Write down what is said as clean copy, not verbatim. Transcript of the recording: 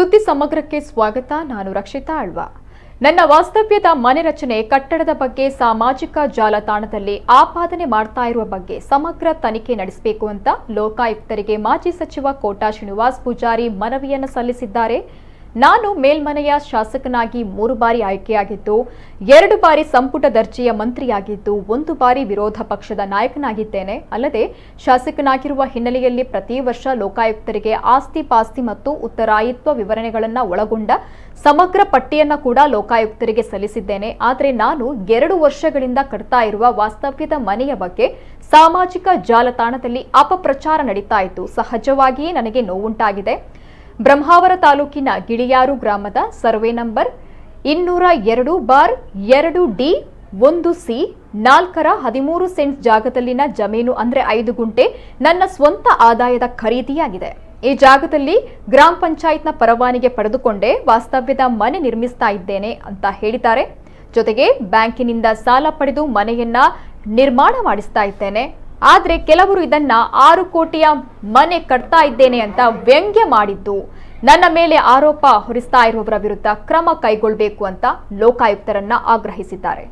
ಸುದ್ದಿ ಸಮಗ್ರಕ್ಕೆ ಸ್ವಾಗತ. ನಾನು ರಕ್ಷಿತಾ ಆಳ್ವಾ. ನನ್ನ ವಾಸ್ತವ್ಯದ ಮನೆ ರಚನೆ ಕಟ್ಟಡದ ಬಗ್ಗೆ ಸಾಮಾಜಿಕ ಜಾಲತಾಣದಲ್ಲಿ ಆಪಾದನೆ ಮಾಡ್ತಾ ಇರುವ ಬಗ್ಗೆ ಸಮಗ್ರ ತನಿಖೆ ನಡೆಸಬೇಕು ಅಂತ ಲೋಕಾಯುಕ್ತರಿಗೆ ಮಾಜಿ ಸಚಿವ ಕೋಟಾ ಶ್ರೀನಿವಾಸ್ ಪೂಜಾರಿ ಮನವಿಯನ್ನು ಸಲ್ಲಿಸಿದ್ದಾರೆ. ನಾನು ಮೇಲ್ಮನೆಯ ಶಾಸಕನಾಗಿ 3 ಬಾರಿ ಆಯ್ಕೆಯಾಗಿದ್ದು, 2 ಬಾರಿ ಸಂಪುಟ ದರ್ಜೆಯ ಮಂತ್ರಿಯಾಗಿದ್ದು, 1 ಬಾರಿ ವಿರೋಧ ಪಕ್ಷದ ನಾಯಕನಾಗಿದ್ದೇನೆ. ಅಲ್ಲದೆ ಶಾಸಕನಾಗಿರುವ ಹಿನ್ನೆಲೆಯಲ್ಲಿ ಪ್ರತಿ ವರ್ಷ ಲೋಕಾಯುಕ್ತರಿಗೆ ಆಸ್ತಿ ಪಾಸ್ತಿ ಮತ್ತು ಉತ್ತರಾಯಿತ್ವ ವಿವರಣೆಗಳನ್ನು ಒಳಗೊಂಡ ಸಮಗ್ರ ಪಟ್ಟಿಯನ್ನು ಕೂಡ ಲೋಕಾಯುಕ್ತರಿಗೆ ಸಲ್ಲಿಸಿದ್ದೇನೆ. ಆದರೆ ನಾನು 2 ವರ್ಷಗಳಿಂದ ಕಟ್ತಾ ಇರುವ ವಾಸ್ತವ್ಯದ ಮನೆಯ ಬಗ್ಗೆ ಸಾಮಾಜಿಕ ಜಾಲತಾಣದಲ್ಲಿ ಅಪಪ್ರಚಾರ ನಡೀತಾ ಇತ್ತು. ಸಹಜವಾಗಿಯೇ ನನಗೆ ನೋವುಂಟಾಗಿದೆ. ಬ್ರಹ್ಮಾವರ ತಾಲೂಕಿನ ಗಿಳಿಯಾರು ಗ್ರಾಮದ ಸರ್ವೆ ನಂಬರ್ 202/2D 1C 4ರ 13 ಸೆಂಟ್ಸ್ ಜಾಗದಲ್ಲಿನ ಜಮೀನು ಅಂದ್ರೆ 5 ಗುಂಟೆ ನನ್ನ ಸ್ವಂತ ಆದಾಯದ ಖರೀದಿಯಾಗಿದೆ. ಈ ಜಾಗದಲ್ಲಿ ಗ್ರಾಮ ಪಂಚಾಯತ್ನ ಪರವಾನಗಿ ಪಡೆದುಕೊಂಡೇ ವಾಸ್ತವ್ಯದ ಮನೆ ನಿರ್ಮಿಸ್ತಾ ಇದ್ದೇನೆ ಅಂತ ಹೇಳಿದ್ದಾರೆ. ಜೊತೆಗೆ ಬ್ಯಾಂಕಿನಿಂದ ಸಾಲ ಪಡೆದು ಮನೆಯನ್ನ ನಿರ್ಮಾಣ ಮಾಡಿಸ್ತಾ ಇದ್ದೇನೆ. ಆದ್ರೆ ಕೆಲವರು ಇದನ್ನ 6 ಕೋಟಿಯ ಮನೆ ಕಟ್ತಾ ಇದ್ದೇನೆ ಅಂತ ವ್ಯಂಗ್ಯ ಮಾಡಿದ್ದು ನನ್ನ ಮೇಲೆ ಆರೋಪ ಹೊರಿಸ್ತಾ ಇರುವವರ ವಿರುದ್ಧ ಕ್ರಮ ಕೈಗೊಳ್ಳಬೇಕು ಅಂತ ಲೋಕಾಯುಕ್ತರನ್ನ ಆಗ್ರಹಿಸಿದ್ದಾರೆ.